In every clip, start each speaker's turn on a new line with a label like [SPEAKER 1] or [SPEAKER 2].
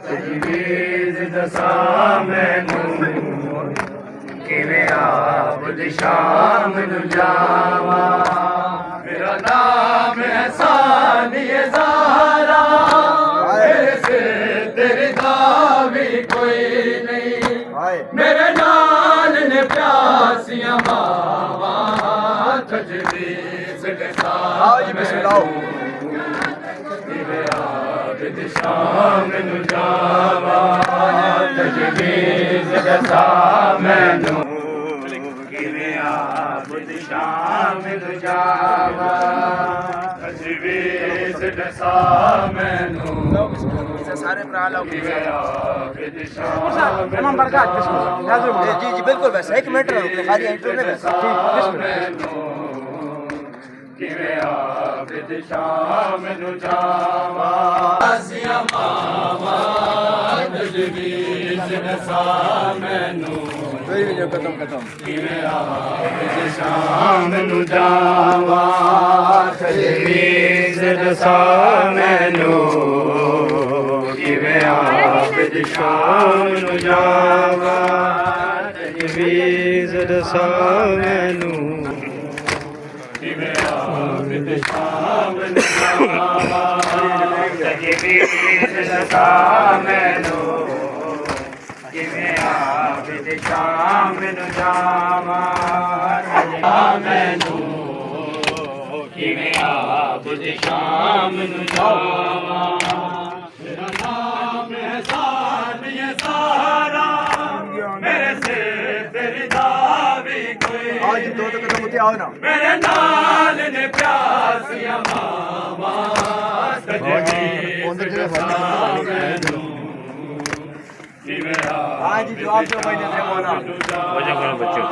[SPEAKER 1] तजवीज़ दसा मैनू किवें आबद शाम नू जावा। मेरा नाम है सानिए ज़हरा, मेरे से तेरी दावी कोई नहीं। मेरे नाल ने प्यासियां मावा तजवीज़ दसा शाम नू जावा। तजवीज़ दसा मैनू किवें आबद शाम नू जावा। तजवीज़ दसा मैनू
[SPEAKER 2] सारे भरा लो
[SPEAKER 1] किवें आबद शाम
[SPEAKER 2] तमाम बरकत जी जी बिल्कुल। बस एक मिनट रुको, खाली इंटरव्यू में
[SPEAKER 1] किवें आबद शाम नू जावा। आसिया मावा तजवीज़ दसा मैनू किवें आबद शाम नू जावा। तजवीज़ दसा मैनू किवें आबद शाम नू जावा। तजवीज़ दसा मैनू किवें आबद शाम नू जावा। तजवीज़ दसा मैनू किवें आबद शाम नू जावा। मैनू किवें आबद शाम नू जावा। मेरा नाम है सानिए ज़हरा, मेरे से तेरी दावी कोई।
[SPEAKER 2] आज दो कदम उठे आओ ना।
[SPEAKER 1] मेरे नाल ने प्यासियां मावा तजवीज़ दसा मैनू किवें
[SPEAKER 2] आज जवाब दो भाई ने बोला
[SPEAKER 1] वजह करो बच्चों।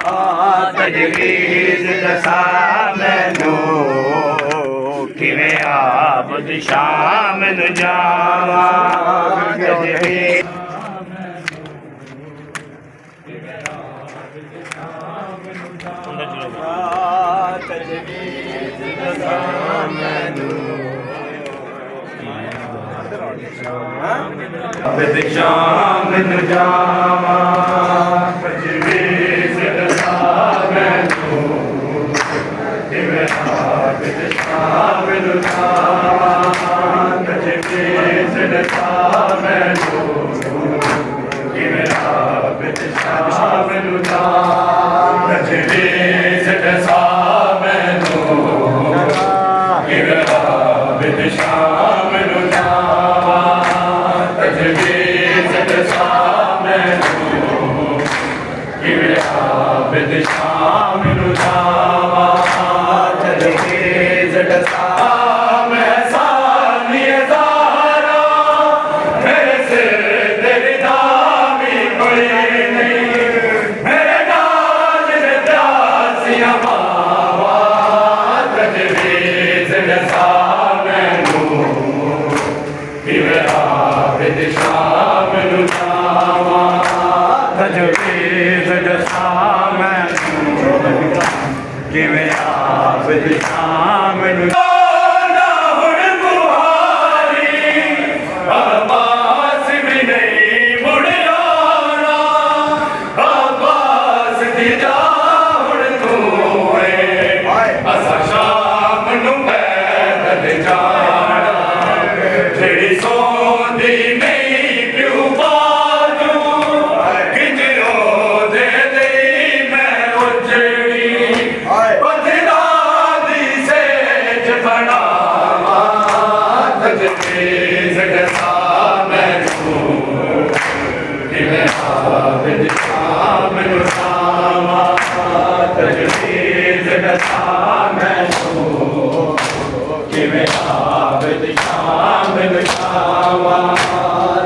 [SPEAKER 1] तजवीज़ दसा मैनू किवें आबद शाम नू जावा। तजवीज़ दसा मैनू आबद शाम नू जावा। तजवीज़ दसा मैनू किवें आबद शाम नू जावा। तजवीज़ दसा मैनू किवें आबद शाम नू जावा। तजवीज़ दसा मैनू किवें आबद शाम नू जावा। तजवीज़ दसा मैनू किवें आबद शाम नू जावा। तजवीज़ दसा मैं सानिए ज़हरा, मेरे से तेरी दावी कोई नहीं। मेरे नाल ने प्यासियां मावा तजवीज़ दसा मैनू किवें आबद शाम नू जावा। तजवीज़ दसा मैनू किवें आबद शाम नू तजवीज़ दसा मैनू किवें आबद शाम नू जावा। तजवीज़ दसा मैनू किवें आबद शाम नू जावा।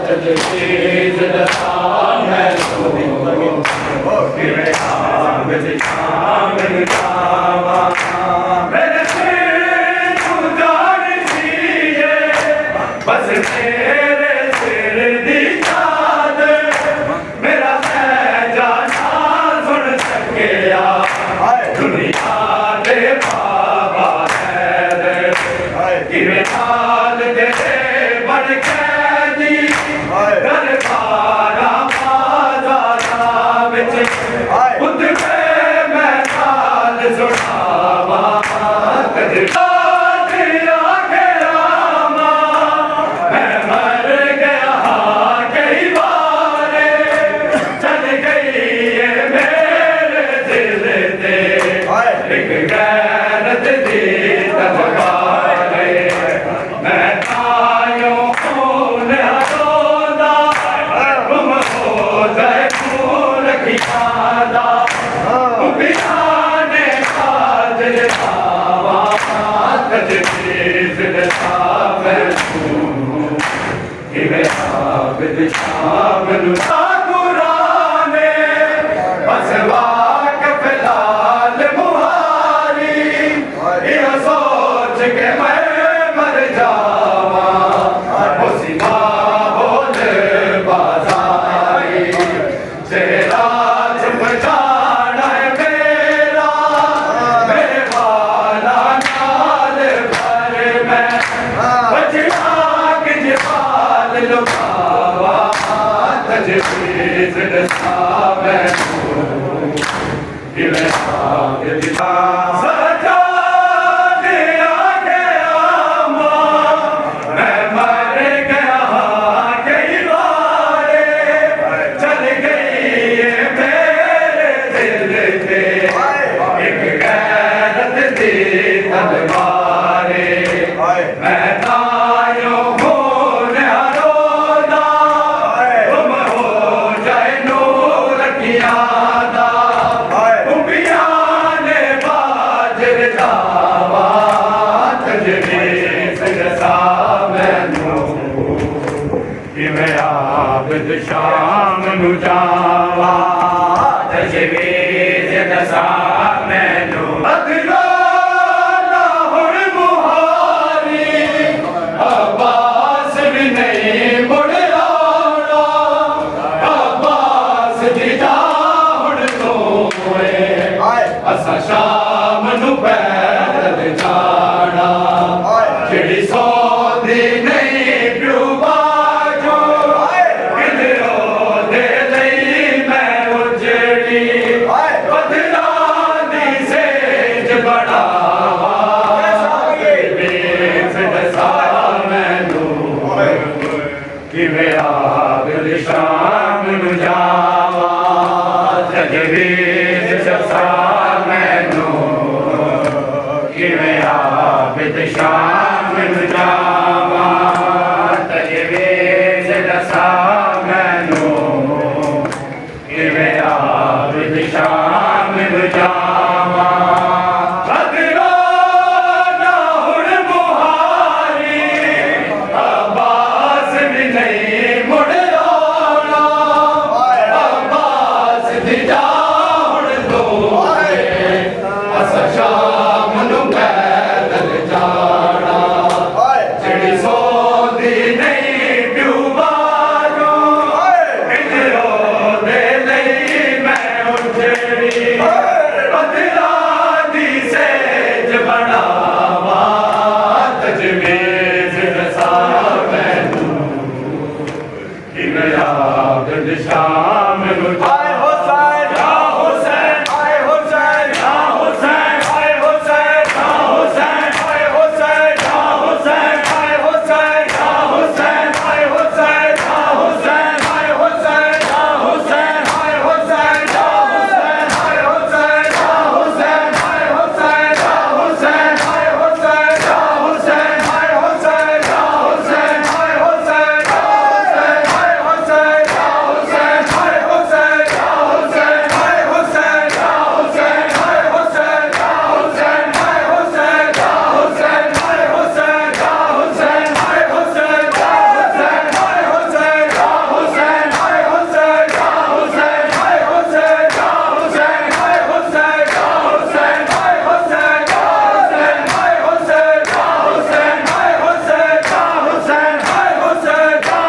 [SPEAKER 1] तजवीज़ दसा मैनू किवें आबद शाम नू जावा। मेरे बस तेरे सिर दी चाद मेरा जाना सुन सकिया। दुनिया दे बाबा है किवें हाल दे बन के किवें आबिद शाम नू कुराने बसवा कफलाल मुहारी ये सोच के मैं मर जावा उसी माहौल बाजारी चेहरा चुप जाना है मेरा मेरे वाला नाल भर मैं बचड़ा के जवाल लुकावा तजवीज़ दसा मैं किवें आबिद सजा दिया गया मां मैं मर गया कई बारे चल गई ये मेरे दिल पे एक गैरत दी तलवारे मैं तायो हूँ न्यारोदा तुम हो जाए नूर की यादा उबियाने बाजर दावा तजवीज़ दसा मैनू किवें आबिद शाम नू जावा तजवीज़ दसा मैनू अगला ना हुण मुहारी अब्बास भी नहीं मुड़ आना अब्बास दी जा हुण तोए असा शाम नू पैदल जाना जेड़ी सौंदी नहीं प्यू बाजो किधरों दे लई मैं उजड़ी बदला दी सेज बढ़ावा तजवीज़ दसा मैनू किवें आबिद शाम नू जावा तजवीज़ दसा मैनू किवें आबिद शाम नू जावा तजवीज़ दसा मैनू किवें आबिद शाम नू जावा अगला ना हुण मुहारी अब्बास भी नहीं मुड़ आना अब्बास दी जा हुण तोए असा शाम नू पैदल जाना जेड़ी सौंदी नहीं प्यू बाजो किधरों दे लई मैं उजड़ी बदला दी सेज बढ़ावा तजवीज़ दसा मैनू किवें आबिद शाम नू
[SPEAKER 2] आए हुसैन
[SPEAKER 1] या हुसैन
[SPEAKER 2] आए हुसैन
[SPEAKER 1] या हुसैन
[SPEAKER 2] आए हुसैन
[SPEAKER 1] या हुसैन
[SPEAKER 2] आए हुसैन
[SPEAKER 1] या हुसैन
[SPEAKER 2] आए हुसैन
[SPEAKER 1] या हुसैन
[SPEAKER 2] आए हुसैन
[SPEAKER 1] या हुसैन
[SPEAKER 2] आए हुसैन
[SPEAKER 1] या हुसैन
[SPEAKER 2] आए हुसैन
[SPEAKER 1] या हुसैन
[SPEAKER 2] आए हुसैन
[SPEAKER 1] या हुसैन
[SPEAKER 2] आए हुसैन
[SPEAKER 1] या हुसैन
[SPEAKER 2] आए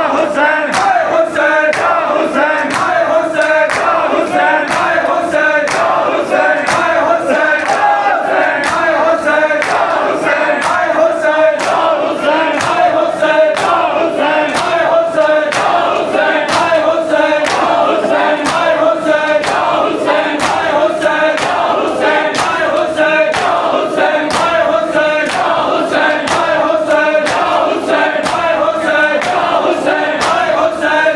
[SPEAKER 2] हुसैन
[SPEAKER 1] या हुसैन
[SPEAKER 2] आए हुसैन
[SPEAKER 1] या हुसैन
[SPEAKER 2] आए हुसैन
[SPEAKER 1] या हुसैन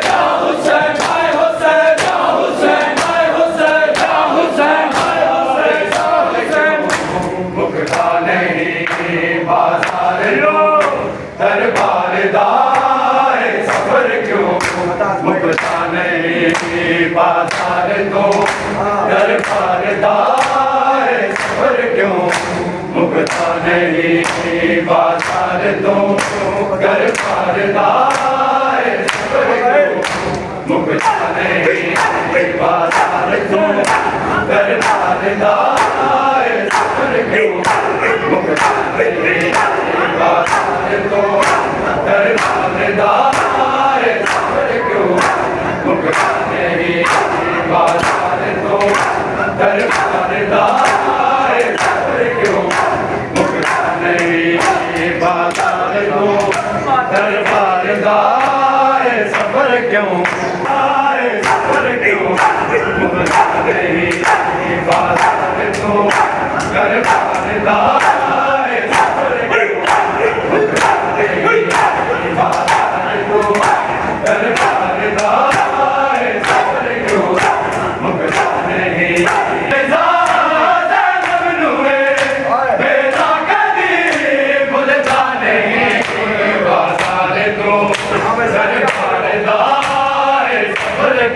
[SPEAKER 1] बाजार तो दरबार दार सफर क्यों मुकता नहीं बाजार तो दरबार दार दाए सफर क्यों आए सफर क्यों मुगला नहीं बाजार तो कर दाए सफर क्यों मुगला नहीं बाजार तो कर दाए सफर क्यों मुगला नहीं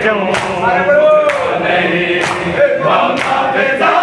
[SPEAKER 1] क्यों नहीं बाबा बेटा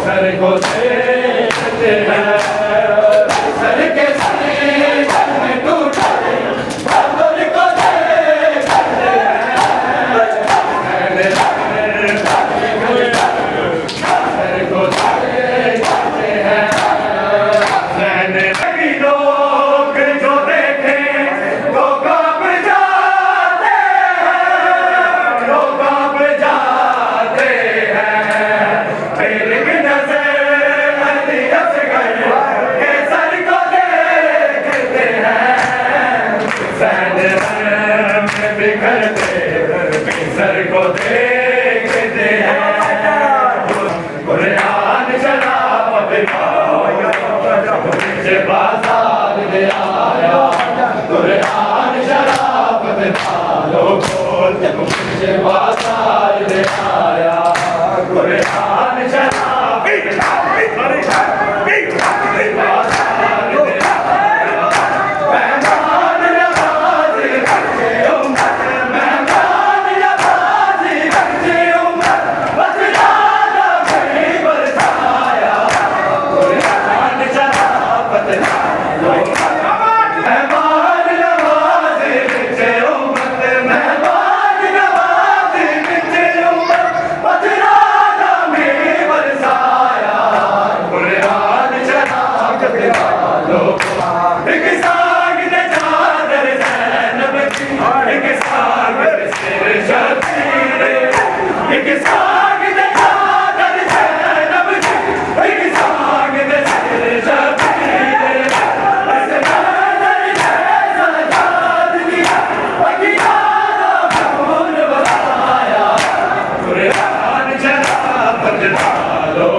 [SPEAKER 1] सर को देखते हैं, सर के सर में टूटा सर को देखते हैं, सर को देखते हैं। सभी लोग जो देखें तो कांप जाते हैं, तो कांप जाते हैं। फिर एक नजर अली असगर के सर को देखते हैं, सैन में बिखरते सर को देखते हैं। कुरान शराब मुझे बाजार ले आया, कुरान शराब मुझे बाजार ले आया, कुरान शराब मेहमान नवाज़ी बच्चे उम्मत, मेहमान नवाज़ी बच्चे उम्मत, बदलाना नहीं बरसाया, कुरान शराब मेहमान नवाज़ी बच्चे उम्मत, मेहमान नवाज़ी बच्चे उम्मत, बदलाना नहीं बरसाया, कुरान शराब एक साग ने चादर ज़ैनब की, एक साग ने सिर शबीर, एक साग ने चादर ज़ैनब की, एक साग ने सिर शबीर। बस नज़र जैसा याद दिया, बगियाना फूल बसाया, कुरान शराब डालो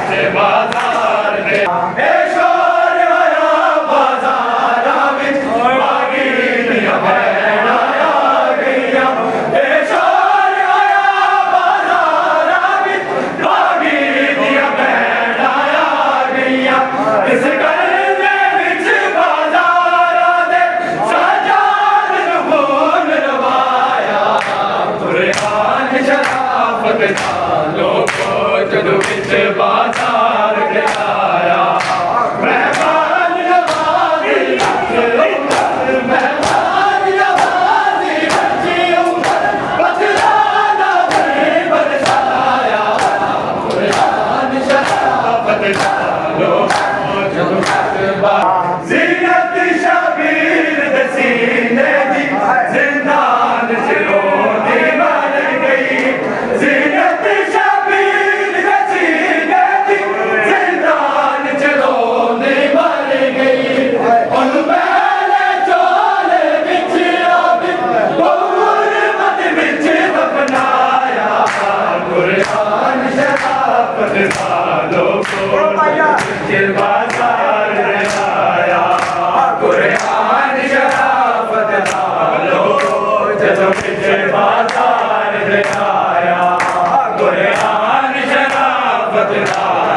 [SPEAKER 1] से बाजार में। बाजार के आया मेहमान नवाज़ी मेहमान नवाज़ी बच्ची उम्मत, बदलाना नहीं बरसाया, कुरान शराब डालो ज़ीनत शबीर दे सीने दी, ज़िंदान चिरो दी मर गई, ज़ीनत शबीर दे सीने दी, ज़िंदान चिरो दी मर गई। उन पहले चोले बिच आबी, बहुर मत बिच दफनाया, कुरान शराब डालो बाजार ले आया, कुरान शराब डालो जब मुझे बाजार ले आया, कुरान शराब डालो।